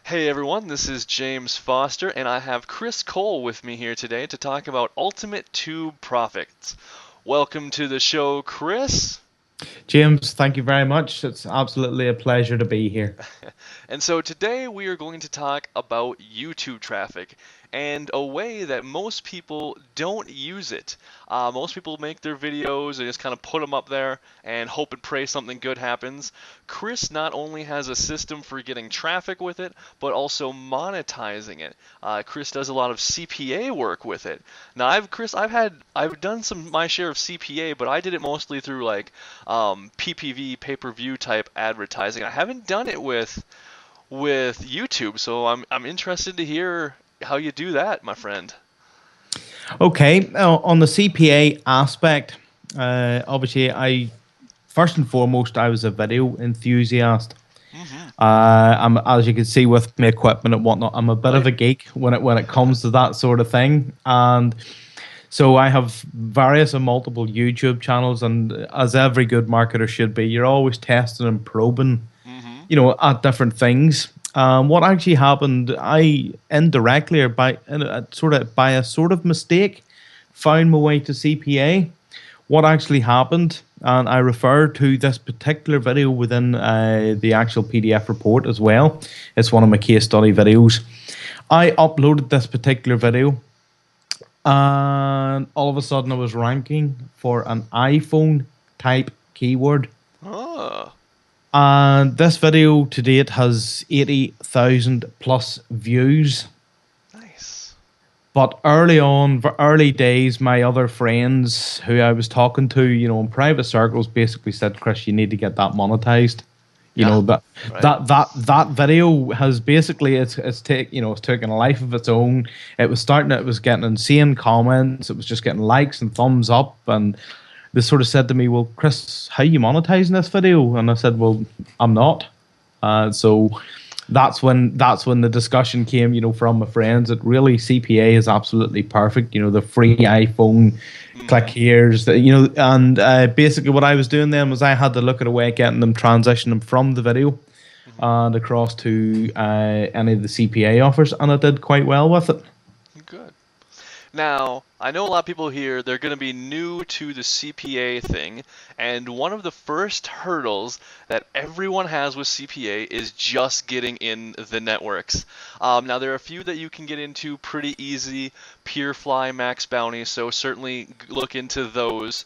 Hey everyone, this is James Foster, and I have Chris Cole with me here today to talk about Ultimate Tube Profits. Welcome to the show, Chris. James, thank you very much. It's absolutely a pleasure to be here. And so today we are going to talk about YouTube traffic and a way that most people don't use it. Most people make their videos and just kind of put them up there and hope and pray something good happens. Chris not only has a system for getting traffic with it, but also monetizing it. Chris does a lot of CPA work with it. Now, I've done my share of CPA, but I did it mostly through like PPV, pay-per-view type advertising. I haven't done it with YouTube, so I'm interested to hear how you do that, my friend. Okay, on the CPA aspect, obviously, first and foremost, I was a video enthusiast. Hmm. As you can see with my equipment and whatnot, I'm a bit of Right. a geek when it comes to that sort of thing, and so I have various and multiple YouTube channels, and as every good marketer should be, you're always testing and probing Hmm. at different things. What actually happened, I indirectly or by a sort of mistake, found my way to CPA. What actually happened, and I refer to this particular video within the actual PDF report as well. It's one of my case study videos. I uploaded this particular video, and all of a sudden I was ranking for an iPhone type keyword. Oh, And this video to date has 80,000 plus views. nice. But early on, for early days, my other friends who I was talking to, in private circles, basically said, "Chris, you need to get that monetized." You Yeah, know that right. that video has basically it's taken a life of its own. It was getting insane comments. It was just getting likes and thumbs up, and they sort of said to me, "Well, Chris, how you monetizing this video?" And I said, "Well, I'm not." So that's when the discussion came, from my friends that really CPA is absolutely perfect. The free iPhone, click Hmm. here's, and basically what I was doing then was I had to look at a way of getting them transition them from the video Hmm. and across to any of the CPA offers, and I did quite well with it. Good. Now, I know a lot of people here, they're going to be new to the CPA thing, and one of the first hurdles that everyone has with CPA is just getting in the networks. Now, there are a few that you can get into pretty easy, Peerfly, Max Bounty, so certainly look into those.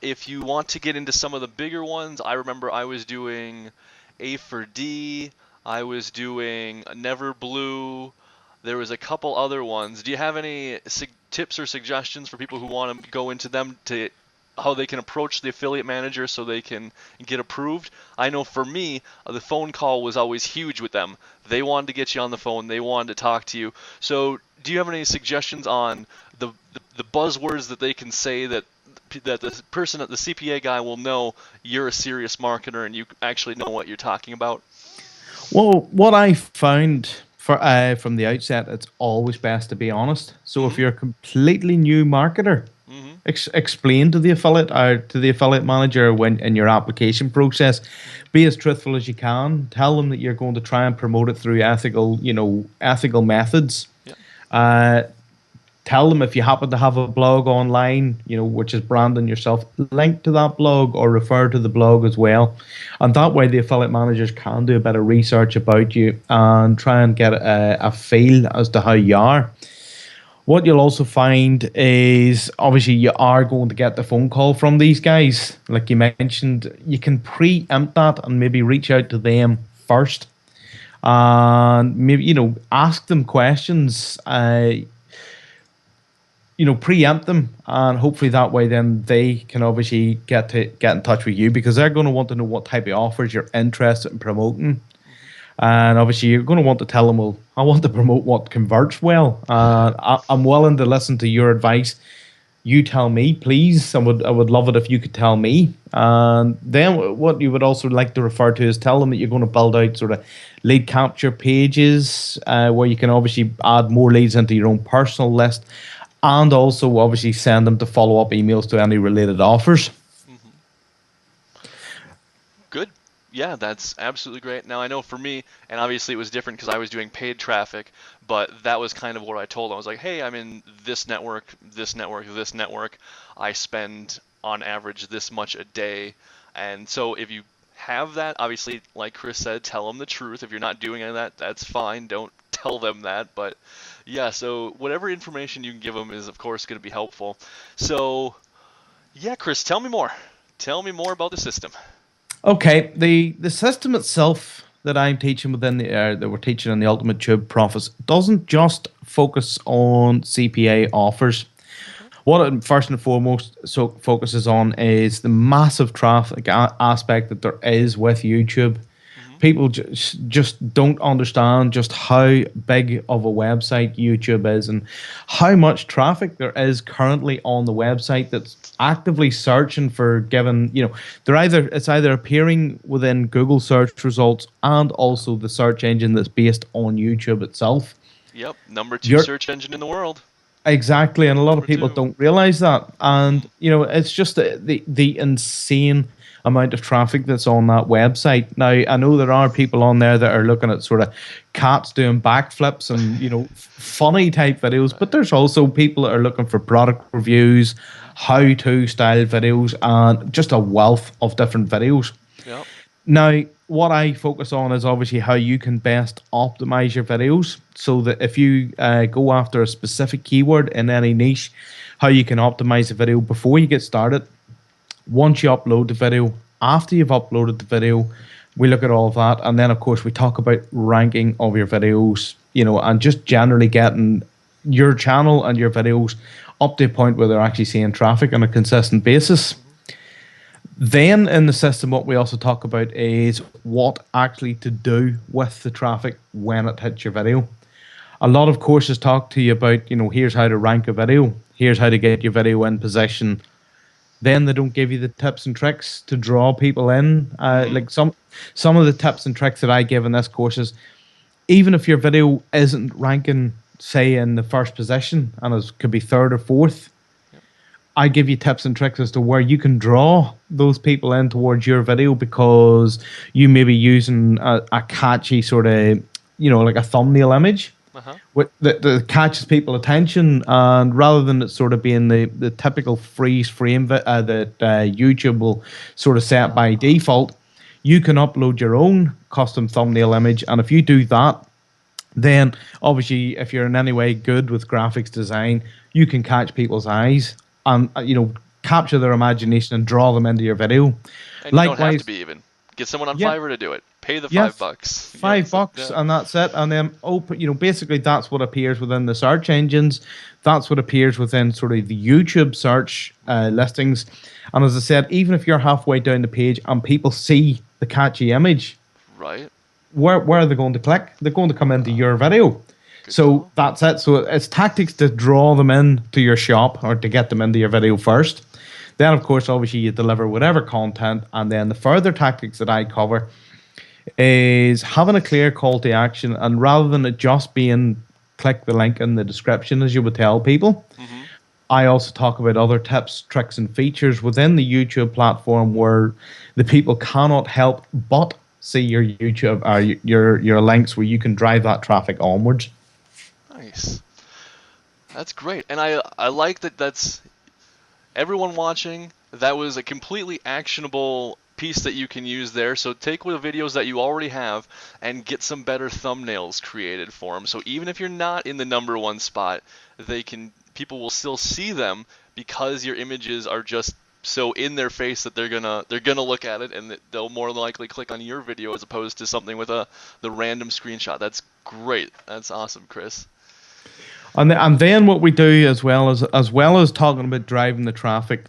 If you want to get into some of the bigger ones, I remember I was doing A for D, I was doing Never Blue. There was a couple other ones. Do you have any tips or suggestions for people who want to go into them to how they can approach the affiliate manager so they can get approved? I know for me, the phone call was always huge with them. They wanted to get you on the phone. They wanted to talk to you. So, do you have any suggestions on the buzzwords that they can say that the person at the CPA guy will know you're a serious marketer and you actually know what you're talking about? Well, what I found from the outset, it's always best to be honest. So if Mm-hmm. you're a completely new marketer, Mm-hmm. explain to the affiliate manager when in your application process, be as truthful as you can. Tell them that you're going to try and promote it through ethical methods. Yeah. Uh, Tell them if you happen to have a blog online, which is branding yourself, link to that blog or refer to the blog as well. And that way, the affiliate managers can do a bit of research about you and try and get a feel as to how you are. What you'll also find is obviously you are going to get the phone call from these guys. Like you mentioned, you can preempt that and maybe reach out to them first and maybe, ask them questions. Preempt them, and hopefully that way then they can obviously get in touch with you because they're going to want to know what type of offers you're interested in promoting. Mm-hmm. And obviously you're going to want to tell them, well, I want to promote what converts well. I'm willing to listen to your advice. You tell me, please. I would love it if you could tell me. And then what you would also like to refer to is tell them that you're going to build out sort of lead capture pages where you can obviously add more leads into your own personal list, and also obviously send them to follow up emails to any related offers. Mm-hmm. Good. Yeah, that's absolutely great. Now I know for me, and obviously it was different because I was doing paid traffic, but that was kind of what I told them. I was like, hey, I'm in this network, this network, this network. I spend on average this much a day. And so if you have that, obviously, like Chris said, tell them the truth. If you're not doing any of that, that's fine. Don't tell them that. But yeah, so whatever information you can give them is, of course, going to be helpful. So yeah, Chris, tell me more. Tell me more about the system. Okay, the system itself that I'm teaching within the that we're teaching in the Ultimate Tube Profits doesn't just focus on CPA offers. Okay. What it first and foremost focuses on is the massive traffic aspect that there is with YouTube. Hmm. People just don't understand just how big of a website YouTube is and how much traffic there is currently on the website that's actively searching for given, it's either appearing within Google search results and also the search engine that's based on YouTube itself. Yep, number two You're search engine in the world. Exactly, and a lot of Number people two. don't realize that. Hmm. And it's just the insane amount of traffic that's on that website. Now, I know there are people on there that are looking at sort of cats doing backflips and funny type videos, but Right. there's also people that are looking for product reviews, Hmm. how-to style videos, and just a wealth of different videos. Yep. Now, what I focus on is obviously how you can best optimize your videos so that if you go after a specific keyword in any niche, how you can optimize the video before you get started, once you upload the video, after you've uploaded the video, we look at all of that. And then, of course, we talk about ranking of your videos, and just generally getting your channel and your videos up to a point where they're actually seeing traffic on a consistent basis. Hmm. Then in the system, what we also talk about is what actually to do with the traffic when it hits your video. A lot of courses talk to you about, here's how to rank a video, here's how to get your video in position. Then they don't give you the tips and tricks to draw people in. Hmm. Like some of the tips and tricks that I give in this course is even if your video isn't ranking, say in the first position and it could be third or fourth, Yep. I give you tips and tricks as to where you can draw those people in towards your video because you may be using a catchy sort of, like a thumbnail image Uh-huh. that catches people attention. And rather than it sort of being the typical freeze frame that YouTube will sort of set by default, you can upload your own custom thumbnail image. And if you do that, then obviously if you're in any way good with graphics design, you can catch people's eyes and capture their imagination and draw them into your video. And you don't have to Likewise, be even. Get someone on yeah, Fiverr to do it. Pay the yes, $5. Yeah, five so, bucks yeah. and that's it. And then open, basically that's what appears within the search engines. That's what appears within sort of the YouTube search listings. And as I said, even if you're halfway down the page and people see the catchy image, Right. where are they going to click? They're going to come into your video. Good So call. that's it. So it's tactics to draw them in to your shop or to get them into your video first. Then, of course, obviously you deliver whatever content. And then the further tactics that I cover is having a clear call to action. And rather than it just being click the link in the description, as you would tell people, Hmm. I also talk about other tips, tricks, and features within the YouTube platform where the people cannot help but see your YouTube or your links where you can drive that traffic onwards. Nice. That's great. And I like that that's everyone watching. That was a completely actionable piece that you can use there. So take the videos that you already have and get some better thumbnails created for them. So even if you're not in the number one spot, people will still see them because your images are just so in their face that they're gonna look at it and they'll more likely click on your video as opposed to something with the random screenshot. That's great. That's awesome, Chris. And then what we do as well as talking about driving the traffic,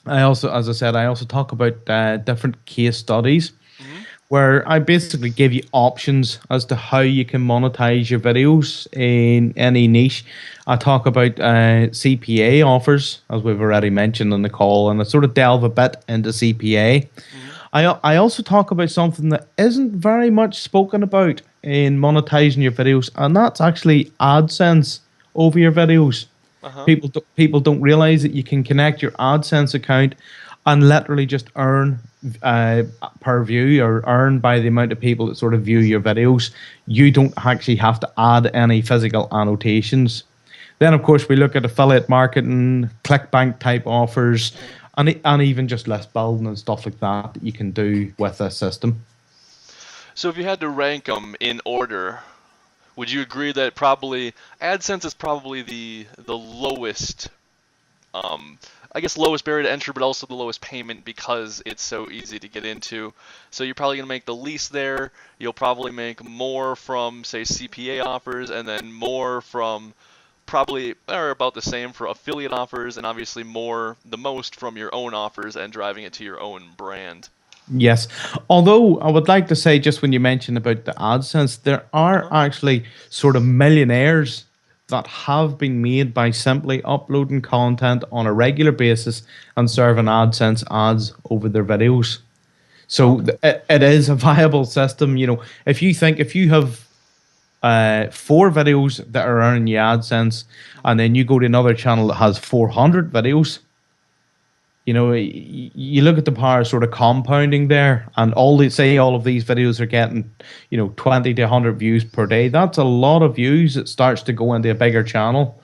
I also, as I said, I also talk about different case studies Hmm. where I basically give you options as to how you can monetize your videos in any niche. I talk about CPA offers, as we've already mentioned in the call, and I sort of delve a bit into CPA. Hmm. I also talk about something that isn't very much spoken about in monetizing your videos, and that's actually AdSense over your videos. Uh-huh. People don't realize that you can connect your AdSense account and literally just earn uh, per view or earn by the amount of people that sort of view your videos. You don't actually have to add any physical annotations. Then, of course, we look at affiliate marketing, ClickBank type offers, and even just list building and stuff like that you can do with this system. So if you had to rank them in order, would you agree that probably AdSense is probably the lowest, I guess lowest barrier to entry, but also the lowest payment because it's so easy to get into. So you're probably gonna make the least there. You'll probably make more from say CPA offers, and then more from probably or about the same for affiliate offers, and obviously the most from your own offers and driving it to your own brand. Yes. Although I would like to say, just when you mentioned about the AdSense, there are Uh-huh. actually sort of millionaires that have been made by simply uploading content on a regular basis and serving AdSense ads over their videos. So Okay. it is a viable system. You know, if you have 4 videos that are earning you AdSense, and then you go to another channel that has 400 videos, you know, you look at the power sort of compounding there, and all of these videos are getting, 20 to 100 views per day. That's a lot of views. It starts to go into a bigger channel,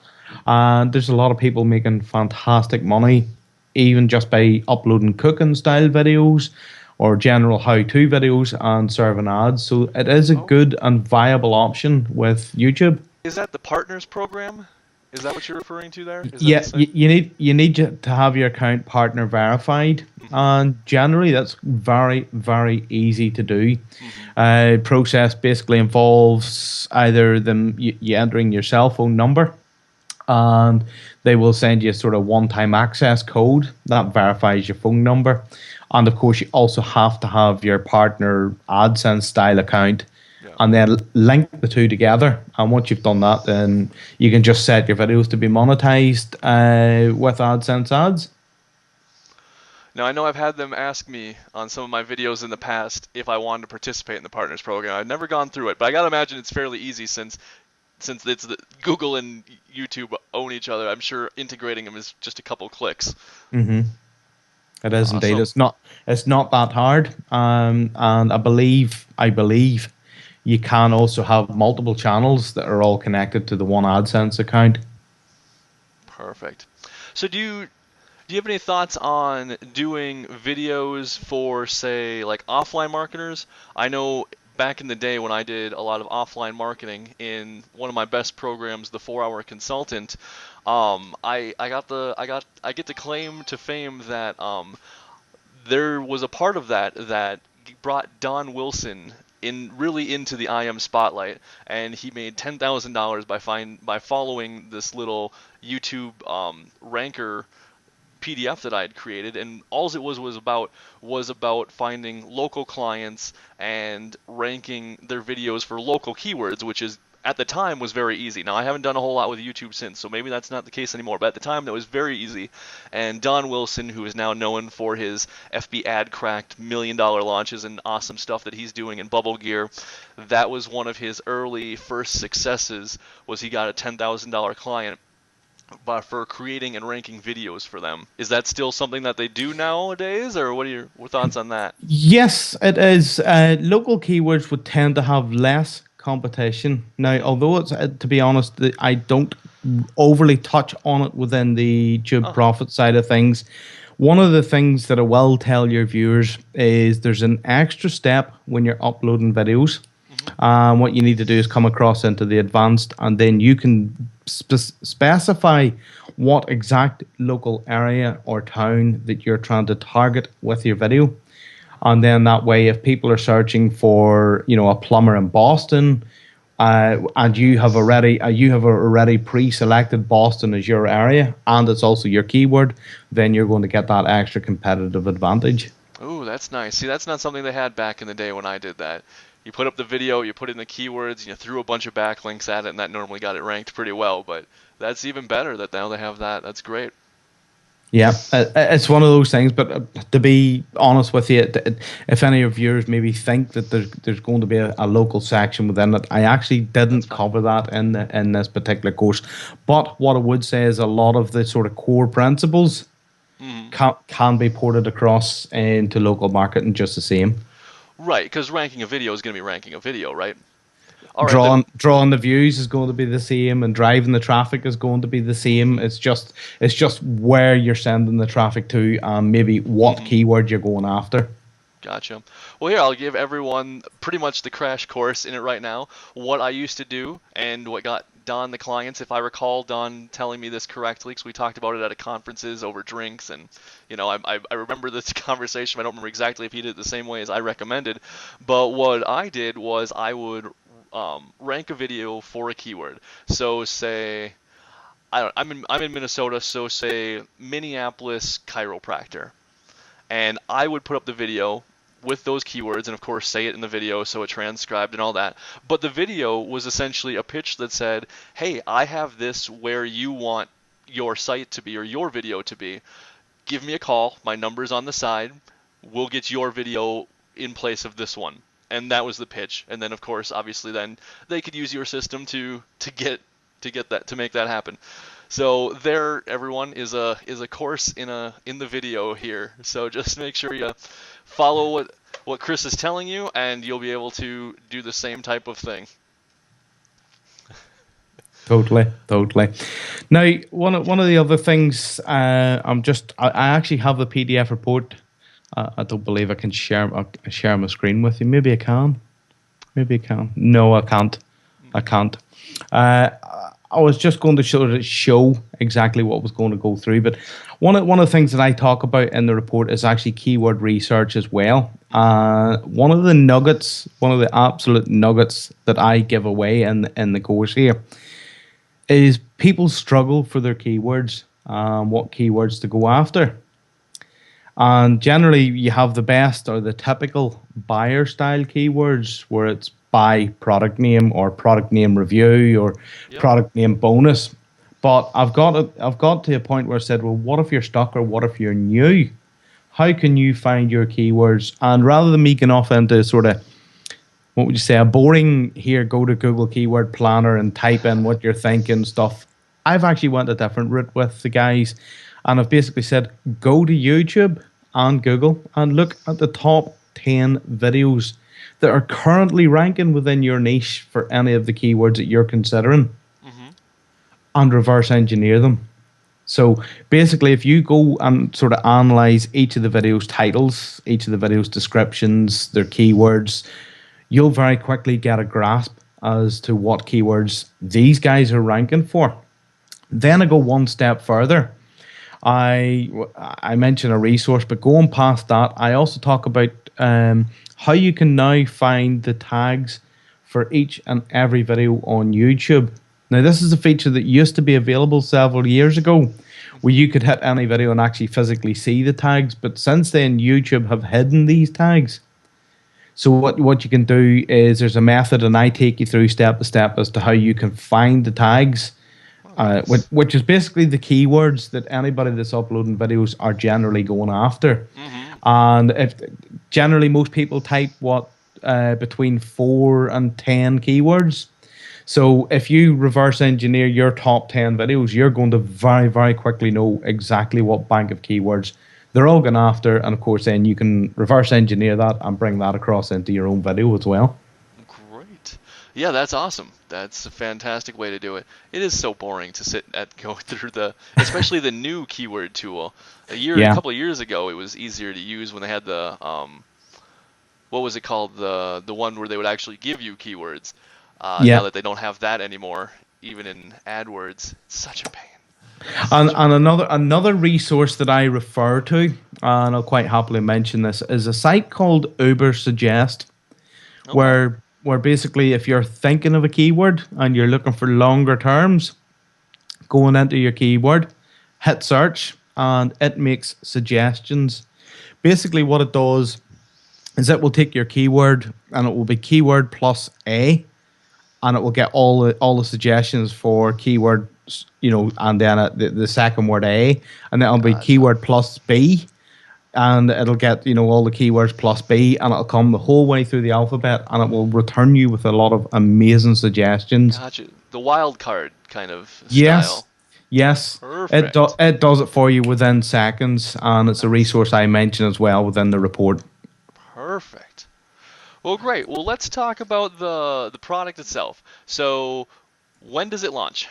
and there's a lot of people making fantastic money, even just by uploading cooking style videos or general how-to videos and serving ads. So it is a Okay. good and viable option with YouTube. Is that the partners program? Is that what you're referring to there? Is that the Yeah, same? you need to have your account partner verified, Mm-hmm. and generally that's very very easy to do. Mm-hmm. Process basically involves either you entering your cell phone number, and they will send you a sort of one-time access code that verifies your phone number, and of course you also have to have your partner AdSense style account, Yeah. and then link the two together. And once you've done that, then you can just set your videos to be monetized with AdSense ads. Now, I know I've had them ask me on some of my videos in the past if I wanted to participate in the partners program. I've never gone through it, but I gotta imagine it's fairly easy since Google and YouTube own each other. I'm sure integrating them is just a couple clicks. Mm-hmm. It is indeed. Awesome. It's not that hard. And I believe you can also have multiple channels that are all connected to the one AdSense account. Perfect. So do you have any thoughts on doing videos for, say, like offline marketers? I know back in the day when I did a lot of offline marketing in one of my best programs, the 4 Hour Consultant, I get to claim to fame that there was a part of that brought Don Wilson really into the IM spotlight, and he made $10,000 by following this little YouTube ranker PDF that I had created, and all it was about finding local clients and ranking their videos for local keywords, which is at the time was very easy. Now I haven't done a whole lot with YouTube since, so maybe that's not the case anymore. But at the time that was very easy. And Don Wilson, who is now known for his FB ad cracked $1 million launches and awesome stuff that he's doing in Bubble Gear, that was one of his early first successes. Was he got a $10,000 client for creating and ranking videos for them. Is that still something that they do nowadays, or what are your thoughts on that? Yes, it is. Local keywords would tend to have less competition. Now, although it's, to be honest, I don't overly touch on it within the YouTube Uh-huh. profit side of things. One of the things that I will tell your viewers is there's an extra step when you're uploading videos. Mm-hmm. What you need to do is come across into the advanced, and then you can specify what exact local area or town that you're trying to target with your video. And then that way, if people are searching for, a plumber in Boston, and you have already pre-selected Boston as your area, and it's also your keyword, then you're going to get that extra competitive advantage. Ooh, that's nice. See, that's not something they had back in the day when I did that. You put up the video, you put in the keywords, and you threw a bunch of backlinks at it, and that normally got it ranked pretty well. But that's even better that now they have that. That's great. Yeah, it's one of those things. But to be honest with you, if any of viewers maybe think that there's going to be a local section within it, I actually That's didn't fine. cover that in this particular course. But what I would say is a lot of the sort of core principles Mhm. can be ported across into local marketing just the same. Right, because ranking a video is going to be ranking a video, right? All right, Drawing the views is going to be the same, and driving the traffic is going to be the same. It's just where you're sending the traffic to, and maybe what keyword you're going after. Gotcha. Well, here, I'll give everyone pretty much the crash course in it right now. What I used to do and what got Don the clients, if I recall Don telling me this correctly, because we talked about it at a conferences over drinks, and I remember this conversation. I don't remember exactly if he did it the same way as I recommended, but what I did was I would rank a video for a keyword. So say I'm in Minnesota, so say Minneapolis chiropractor, and I would put up the video with those keywords and of course say it in the video so it transcribed and all that. But the video was essentially a pitch that said, hey, I have this where you want your site to be or your video to be. Give me a call. My number's on the side. We'll get your video in place of this one. And that was the pitch. And then of course, obviously then they could use your system to get that, to make that happen. So there, everyone, is a course in the video here. So just make sure you follow what Chris is telling you, and you'll be able to do the same type of thing. Totally. Now, one of the other things, I actually have the PDF report. I don't believe I can share my screen with you. Maybe I can. No, I can't. I was just going to show exactly what was going to go through, but one of the things that I talk about in the report is actually keyword research as well. One of the absolute nuggets that I give away in the course here is people struggle for their keywords, what keywords to go after. And generally, you have the best or the typical buyer style keywords where it's buy product name or product name review or product name bonus. But I've got to a point where I said, well, what if you're stuck or what if you're new? How can you find your keywords? And rather than me going off into sort of, what would you say, a boring here, go to Google Keyword Planner and type in what you're thinking stuff, I've actually went a different route with the guys. And I've basically said, go to YouTube and Google and look at the top 10 videos that are currently ranking within your niche for any of the keywords that you're considering, and reverse engineer them. So basically, if you go and sort of analyze each of the videos' titles, each of the videos' descriptions, their keywords, you'll very quickly get a grasp as to what keywords these guys are ranking for. Then I go one step further. I mention a resource, but going past that, I also talk about how you can now find the tags for each and every video on YouTube. Now, this is a feature that used to be available several years ago, where you could hit any video and actually physically see the tags. But since then, YouTube have hidden these tags. So what you can do is there's a method, and I take you through step by step as to how you can find the tags. Which is basically the keywords that anybody that's uploading videos are generally going after. And if generally most people type between 4 and 10 keywords. So if you reverse engineer your top 10 videos, you're going to very, very quickly know exactly what bank of keywords they're all going after. And of course, then you can reverse engineer that and bring that across into your own video as well. Great. Yeah, that's awesome. That's a fantastic way to do it. It is so boring to go through especially the new keyword tool. A couple of years ago, it was easier to use when they had the what was it called? The one where they would actually give you keywords. Now that they don't have that anymore, even in AdWords, it's such a pain. And another resource that I refer to, and I'll quite happily mention this, is a site called Uber Suggest, where basically if you're thinking of a keyword and you're looking for longer terms, going into your keyword, hit search, and it makes suggestions. Basically what it does is it will take your keyword and it will be keyword plus A, and it will get all the suggestions for keyword, and then the second word A, and then it'll be keyword plus B, and it'll get all the keywords plus B, and it'll come the whole way through the alphabet, and it will return you with a lot of amazing suggestions. Gotcha. The wild card kind of yes, style. Yes, Perfect. it does it for you within seconds, and it's a Nice. resource I mention as well within the report. Perfect. Well, great. Well, let's talk about the product itself. So, when does it launch?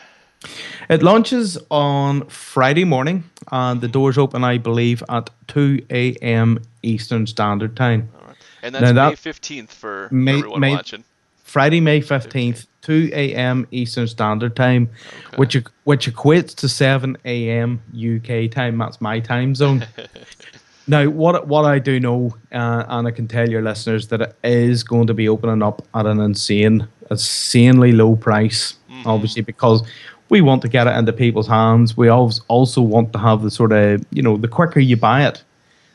It launches on Friday morning, and the Mm-hmm. doors open, I believe, at 2 a.m. Eastern Standard Time. All right. And that's Now May that 15th for May, everyone May watching. Friday, May May 15th. 15th, 2 a.m. Eastern Standard Time, Okay. which equates to 7 a.m. UK time. That's my time zone. Now, what I do know, and I can tell your listeners that it is going to be opening up at an insanely low price, Mm-hmm. obviously, because we want to get it into people's hands. We also want to have the sort of, the quicker you buy it,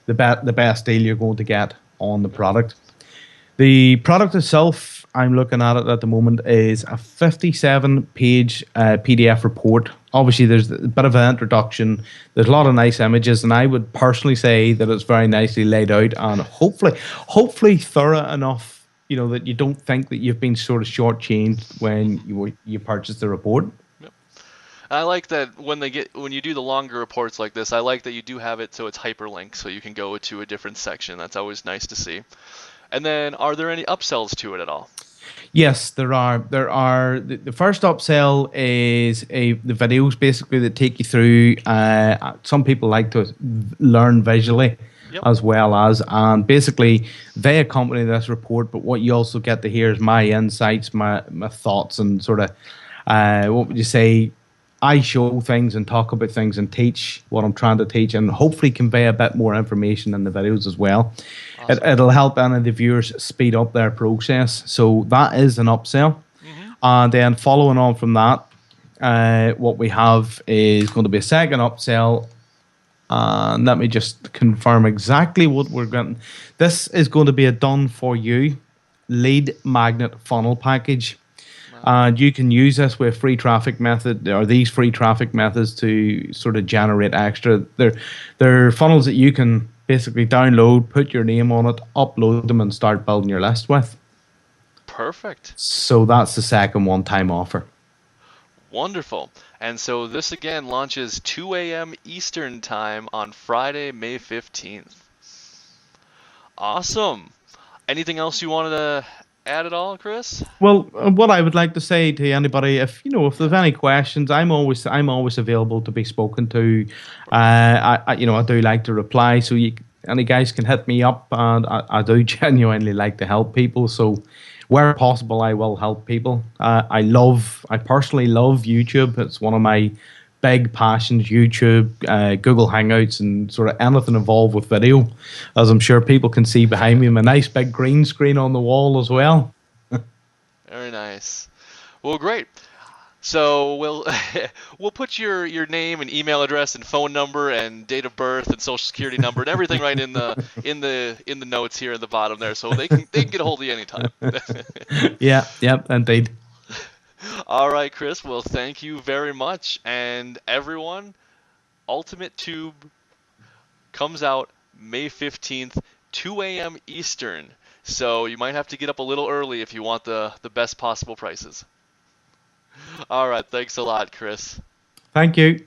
the best deal you're going to get on the Yep. product. The product itself, I'm looking at it at the moment, is a 57-page PDF report. Obviously, there's a bit of an introduction. There's a lot of nice images, and I would personally say that it's very nicely laid out and hopefully thorough enough, that you don't think that you've been sort of shortchanged when Mm-hmm. you purchase the report. Yep. I like that when you do the longer reports like this, I like that you do have it so it's hyperlinked so you can go to a different section. That's always nice to see. And then, are there any upsells to it at all? Yes, there are. There are. The first upsell is the videos basically that take you through. Some people like to learn visually Yep. as well as, and basically they accompany this report. But what you also get to hear is my insights, my thoughts, and sort of what would you say? I show things and talk about things and teach what I'm trying to teach, and hopefully convey a bit more information in the videos as well. Awesome. It'll help any of the viewers speed up their process. So that is an upsell. Mm-hmm. And then following on from that, what we have is going to be a second upsell. And let me just confirm exactly what we're getting. This is going to be a done for you lead magnet funnel package. Wow. And you can use this with free traffic method or these free traffic methods to sort of generate extra. They're funnels that you can basically download, put your name on it, upload them, and start building your list with. Perfect. So that's the second one-time offer. Wonderful. And so this again launches 2 a.m. Eastern Time on Friday, May 15th. Awesome. Anything else you wanted to add at all, Chris? Well, what I would like to say to anybody, if there's any questions, I'm always available to be spoken to. I do like to reply, so any guys can hit me up, and I do genuinely like to help people. So, where possible, I will help people. I personally love YouTube. It's one of my big passions. YouTube, Google Hangouts, and sort of anything involved with video, as I'm sure people can see behind me, my nice big green screen on the wall as well. Very nice. Well, great. So we'll we'll put your name and email address and phone number and date of birth and social security number and everything right in the notes here at the bottom there, so they can get a hold of you anytime. Yeah, yep, indeed. All right, Chris. Well, thank you very much, and everyone. Ultimate Tube comes out May 15th, 2 a.m. Eastern. So you might have to get up a little early if you want the best possible prices. All right, thanks a lot, Chris. Thank you.